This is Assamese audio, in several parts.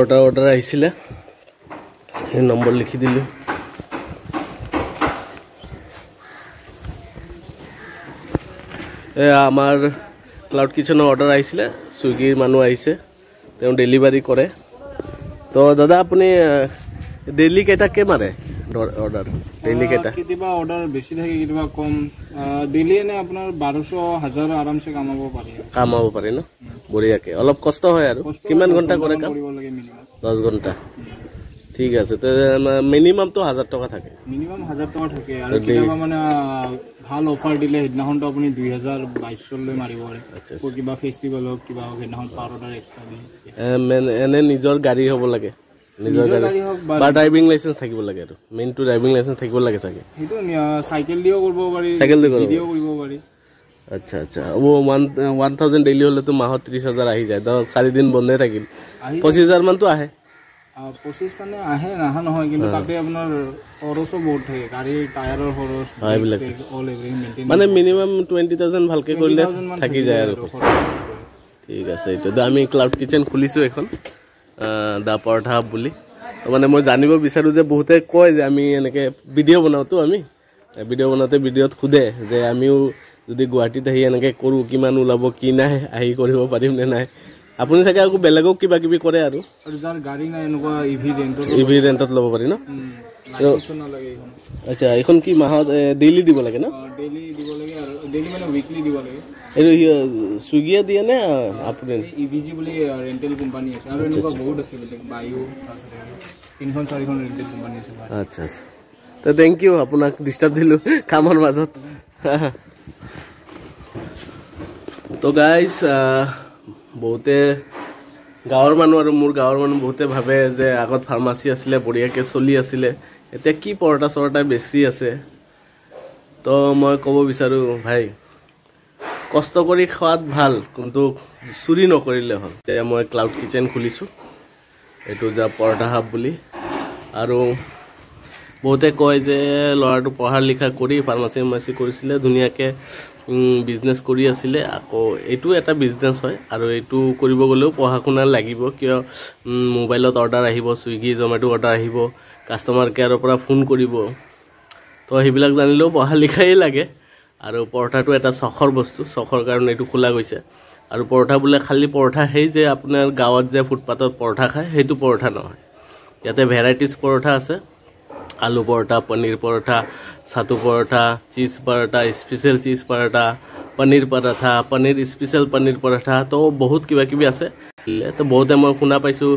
পৰটা অৰ্ডাৰ আহিছিলে এই নম্বৰ লিখি দিলোঁ আমাৰ ক্লাউড কিচেনৰ অৰ্ডাৰ আহিছিলে সুইগিৰ মানুহ আহিছে তেওঁ ডেলিভাৰী কৰে তো দাদা আপুনি ডেইলি কেইটাকে মাৰে অৰ্ডাৰ ডেইলি কেইটা কেতিয়াবা অৰ্ডাৰ বেছি থাকে কেতিয়াবা কম ডেইলি এনে আপোনাৰ 1200-1000 আৰামছে কামাব পাৰি ন বঢ়িয়াকে অলপ কষ্ট হয় আৰু কিমান ঘণ্টা কৰে কাম 10 ঘণ্টা ঠিক আছে তে মিনিমাম তো 1000 টকা থাকে মিনিমাম 1000 টকা থাকে আৰু কেতিয়াবা মানে ভাল অফাৰ দিলে হেদিনাখনটো আপুনি 2022 লৈ মাৰিব পাৰে কিবা ফেষ্টিভেল হওক কিবা হওক হেদিনাখন পাৰ অৰ্ডাৰ এক্সট্ৰা দিয়ে এনে নিজৰ গাড়ী হ'ব লাগে নিজৰ গাড়ী বা ড্ৰাইভিং লাইসেন্স থাকিব লাগে আৰু মেইন টু ড্ৰাইভিং লাইসেন্স থাকিব লাগে চাগে হেতু সাইকেল দিও কৰিব পাৰি ভিডিও কৰিব পাৰি আচ্ছা আচ্ছা ও 1000 ডেইলি হলে তো মাহত 30000 আহি যায় তো 4 দিন বন্ধে থাকিল 25000 মান তো আহে 25 মানে আহে নাহা নহয় কিন্তু তাতে আপোনাৰ খৰচো বহুত থাকে গাড়ীৰ টায়াৰৰ খৰচ অল এভৰিথিং মেইনটেইন মানে মিনিমাম 20000 ভালকে কৰিলে থাকি যায় আৰু ঠিক আছে এইটো আমি ক্লাউড কিচেন খুলিছো এখন দা পৰঠা বুলি মানে মই জানিব বিচাৰো যে বহুতে কয় যে আমি এনেকে ভিডিও বনাওতো আমি ভিডিও বনাতে ভিডিওত খুদে যে আমিও যদি গুৱাহাটীত আহি এনেকে কৰো কিমান উলাব কি নাই আহি কৰিব পাৰিম নে নাই আপুনি চাগে আকৌ বেলেগক কিবা কিবি কৰে আৰু যাৰ গাড়ী নাই এনেকুৱা ইভি ৰেন্টত ল'ব পাৰি ন লাইসেন্স নালাগে এখন আচ্ছা এখন কি মাহত ডেইলি দিব লাগে ন ডেইলি দিব লাগে আৰু ডেইলি মানে উইকলি দিব লাগে এই সুইগিয়ে দিয়ে নে আপুনি ইভিজি বুলি ৰেন্টেল কোম্পানী আছে আৰু এনেকুৱা বহুত আছে বায়ু তিনখন চাৰিখন ৰেন্টেল কোম্পানী আছে আচ্ছা আচ্ছা তো থ্যাংক ইউ আপোনাক ডিস্টাৰ্ব দিলো কামৰ মাজত তো গাইস বহুতে গাঁৱৰ মানুহ আৰু মোৰ গাঁৱৰ মানুহ বহুতে ভাবে যে আগত ফাৰ্মাসী আছিলে বঢ়িয়াকে চলি আছিলে এতিয়া কি পৰটা চৰটা বেছি আছে তো মই ক'ব বিচাৰো ভাই কষ্ট কৰি খোৱাত ভাল কিন্তু চুৰি নকৰিলে হ'ল এতিয়া মই ক্লাউড কিচেন খুলিছো এটো যা পৰটা হাব বুলি আৰু বহুতে কয় যে লৰাটো পঢ়া লিখা কৰি ফাৰ্মাসী কৰিছিলে ধুনিয়াকে বিজনেস কৰি আছিলে আকৌ এটো এটা বিজনেস হয় আৰু এটো কৰিব গলেও পঢ়া শুনা লাগিব কিয় মোবাইলত অৰ্ডাৰ আহিব সুইগি জমেটো অৰ্ডাৰ আহিব কাস্টমাৰ কেয়াৰৰ পৰা ফোন কৰিব তো হেবিলাক জানিলেও পঢ়া লিখাই লাগে আৰু পৰঠাটো এটা সখৰ বস্তু সখৰ কাৰণে এটো খোলা গৈছে আৰু পৰঠা বুলে খালি পৰঠা হেই যে আপোনাৰ গাঁৱত যে ফুটপাতত পৰঠা খায় হেতু পৰঠা নহয় ইয়াতে ভেৰাইটিজ পৰঠা আছে आलू परोठा पनीर परोठा सातू परोठा चीज परोठा स्पेशल चीज परोठा पनीर पराठा पनीर स्पेशल पनीर पराठा तो बहुत किबा किबि আছে তো বহুতে মই শুনা পাইছো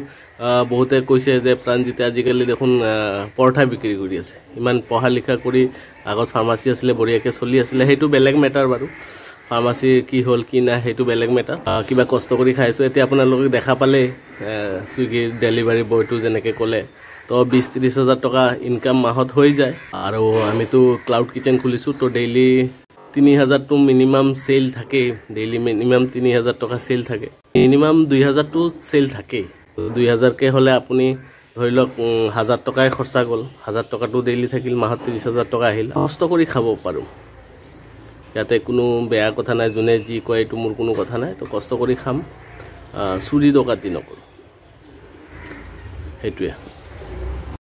বহুতে কৈছে যে প্ৰাণজিতে আজিকালি দেখোন পৰঠা বিক্ৰী কৰি আছে ইমান পঢ়া লিখা কৰি আগত ফাৰ্মাসী আছিলে বঢ়িয়াকে চলি আছিলে হেতু বেলেগ মেটাৰ বাৰু ফাৰ্মাসী কি হল কি না হেতু বেলেগ মেটাৰ কিবা কষ্ট কৰি খাইছো এতিয়া আপোনালোকে দেখা পালে সুইগি ডেলিভাৰী বয়টো যেনেকে ক'লে তো 20-30 টকা ইনকাম মাহত হৈ যায় আৰু আমি তো ক্লাউড কিচেন খুলিছো তো ডেইলি 3000 তো মিনিমাম সেল থাকে ডেইলি মিনিমাম 3000 টকা সেল থাকে মিনিমাম 2000 তো সেল থাকে 2000 কে হলে আপুনি ধৰি লওক 1000 টকাই খৰচা গল 1000 টকা তো ডেইলি থাকিল মাহত 30000 টকা আহিল কষ্ট কৰি খাব পাৰো ইয়াতে কোনো বেয়া কথা নাই জুনে জি কয় তো মোৰ কোনো কথা নাই তো কষ্ট কৰি খাম চুৰি ডকাতি নকৰো হেতুৱে